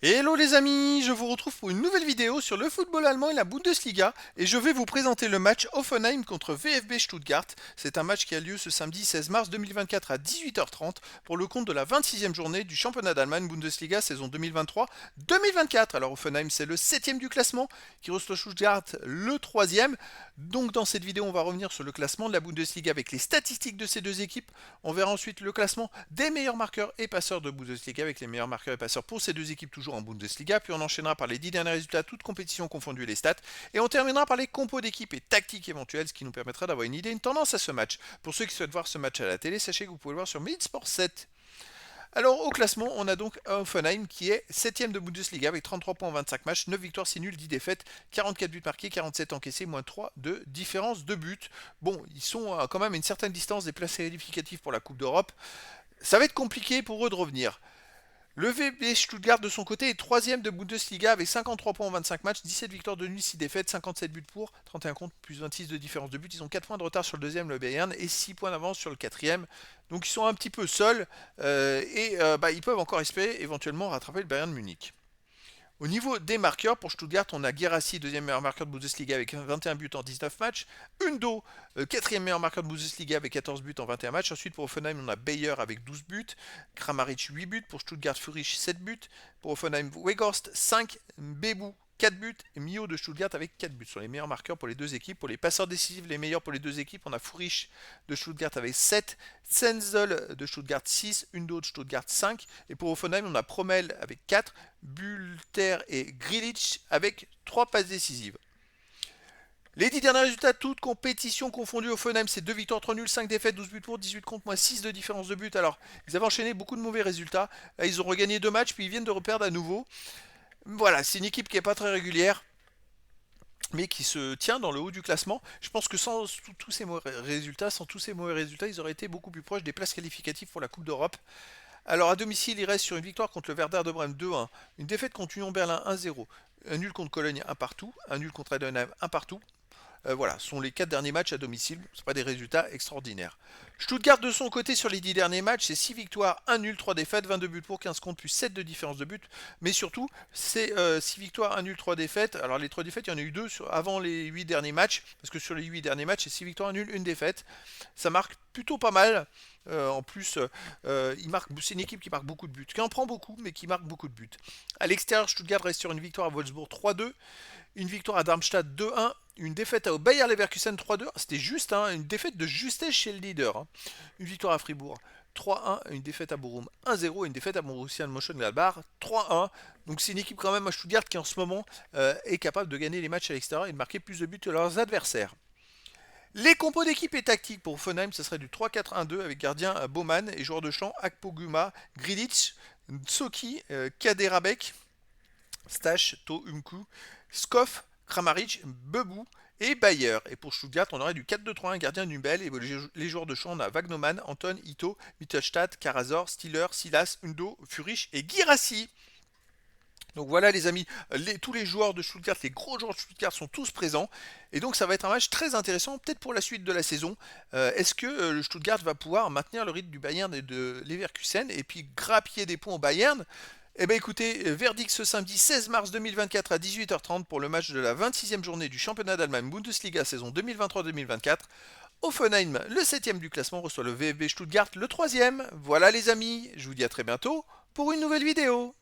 Hello les amis, je vous retrouve pour une nouvelle vidéo sur le football allemand et la Bundesliga et je vais vous présenter le match Hoffenheim contre VfB Stuttgart. C'est un match qui a lieu ce samedi 16 mars 2024 à 18h30 pour le compte de la 26e journée du championnat d'Allemagne Bundesliga saison 2023-2024. Alors Hoffenheim c'est le 7e du classement qui reçoit Stuttgart le 3e. Donc dans cette vidéo on va revenir sur le classement de la Bundesliga avec les statistiques de ces deux équipes. On verra ensuite le classement des meilleurs marqueurs et passeurs de Bundesliga avec les meilleurs marqueurs et passeurs pour ces deux équipes toujours en Bundesliga, puis on enchaînera par les 10 derniers résultats, toutes compétitions confondues et les stats, et on terminera par les compos d'équipe et tactiques éventuelles, ce qui nous permettra d'avoir une idée, une tendance à ce match. Pour ceux qui souhaitent voir ce match à la télé, sachez que vous pouvez le voir sur Sport 7. Alors au classement, on a donc Hoffenheim qui est 7ème de Bundesliga avec 33 points en 25 matchs, 9 victoires, 6 nuls, 10 défaites, 44 buts marqués, 47 encaissés, moins 3 de différence de but. Bon, ils sont quand même à une certaine distance des places qualificatives pour la Coupe d'Europe. Ça va être compliqué pour eux de revenir. Le VfB Stuttgart de son côté est 3ème de Bundesliga avec 53 points en 25 matchs, 17 victoires de nuit, 6 défaites, 57 buts pour, 31 contre, plus 26 de différence de but. Ils ont 4 points de retard sur le deuxième, le Bayern, et 6 points d'avance sur le quatrième. Donc ils sont un petit peu seuls et ils peuvent encore espérer éventuellement rattraper le Bayern Munich. Au niveau des marqueurs, pour Stuttgart, on a Guirassy, deuxième meilleur marqueur de Bundesliga avec 21 buts en 19 matchs. Undo, quatrième meilleur marqueur de Bundesliga avec 14 buts en 21 matchs. Ensuite, pour Offenheim, on a Bayer avec 12 buts. Kramaric, 8 buts. Pour Stuttgart, Furich, 7 buts. Pour Offenheim, Weghorst, 5. Bebu, 4 buts. Et Mio de Stuttgart avec 4 buts. Ce sont les meilleurs marqueurs pour les deux équipes. Pour les passeurs décisifs, les meilleurs pour les deux équipes, on a Furich de Stuttgart avec 7. Senzel de Stuttgart 6. Undo de Stuttgart 5. Et pour Offenheim, on a Promel avec 4. Bulter et Grilic avec 3 passes décisives. Les 10 derniers résultats, toutes compétitions confondues. Hoffenheim, c'est 2 victoires, 3 nuls, 5 défaites, 12 buts pour, 18 contre, moins 6 de différence de but. Alors, ils avaient enchaîné beaucoup de mauvais résultats. Ils ont regagné 2 matchs, puis ils viennent de reperdre à nouveau. Voilà, c'est une équipe qui n'est pas très régulière, mais qui se tient dans le haut du classement. Je pense que sans tous ces mauvais résultats, ils auraient été beaucoup plus proches des places qualificatives pour la Coupe d'Europe. Alors à domicile, il reste sur une victoire contre le Werder de Brême 2-1, une défaite contre Union Berlin 1-0, un nul contre Cologne 1 partout, un nul contre Heidenheim 1 partout. Voilà, ce sont les 4 derniers matchs à domicile, ce ne sont pas des résultats extraordinaires. Stuttgart de son côté sur les 10 derniers matchs, c'est 6 victoires, 1 nul, 3 défaites, 22 buts pour, 15 contre, plus 7 de différence de but. Mais surtout, c'est 6 victoires, 1 nul, 3 défaites. Alors les 3 défaites, il y en a eu 2 avant les 8 derniers matchs, parce que sur les 8 derniers matchs, c'est 6 victoires, 1 nul, 1 défaite. Ça marque plutôt pas mal. En plus, c'est une équipe qui marque beaucoup de buts, qui en prend beaucoup, mais qui marque beaucoup de buts. À l'extérieur, Stuttgart reste sur une victoire à Wolfsburg 3-2, une victoire à Darmstadt 2-1, une défaite au Bayer Leverkusen 3-2, c'était juste, hein, une défaite de justesse chez le leader. Hein. Une victoire à Fribourg 3-1, une défaite à Bochum 1-0 et une défaite à Borussia Mönchengladbach 3-1. Donc c'est une équipe quand même à Stuttgart qui en ce moment est capable de gagner les matchs à l'extérieur et de marquer plus de buts que leurs adversaires. Les compos d'équipe et tactiques pour Hoffenheim, ce serait du 3-4-1-2 avec gardien Baumann et joueur de champ Akpoguma, Grilic, Tsoki, Kaderabek, Stach, Toumku, Skoff, Kramaric, Bebu et Bayer. Et pour Stuttgart, on aurait du 4-2-3-1, gardien Nubel. Et les joueurs de champ, on a Wagnoman, Anton, Ito, Mittelstadt, Karazor, Stiller, Silas, Undo, Furich et Girassi. Donc voilà les amis, tous les joueurs de Stuttgart, les gros joueurs de Stuttgart sont tous présents. Et donc ça va être un match très intéressant, peut-être pour la suite de la saison. Est-ce que le Stuttgart va pouvoir maintenir le rythme du Bayern et de Leverkusen et puis grappiller des points au Bayern? Eh bien écoutez, verdict ce samedi 16 mars 2024 à 18h30 pour le match de la 26e journée du championnat d'Allemagne Bundesliga saison 2023-2024. Offenheim, le 7e du classement, reçoit le VfB Stuttgart, le 3e. Voilà les amis, je vous dis à très bientôt pour une nouvelle vidéo.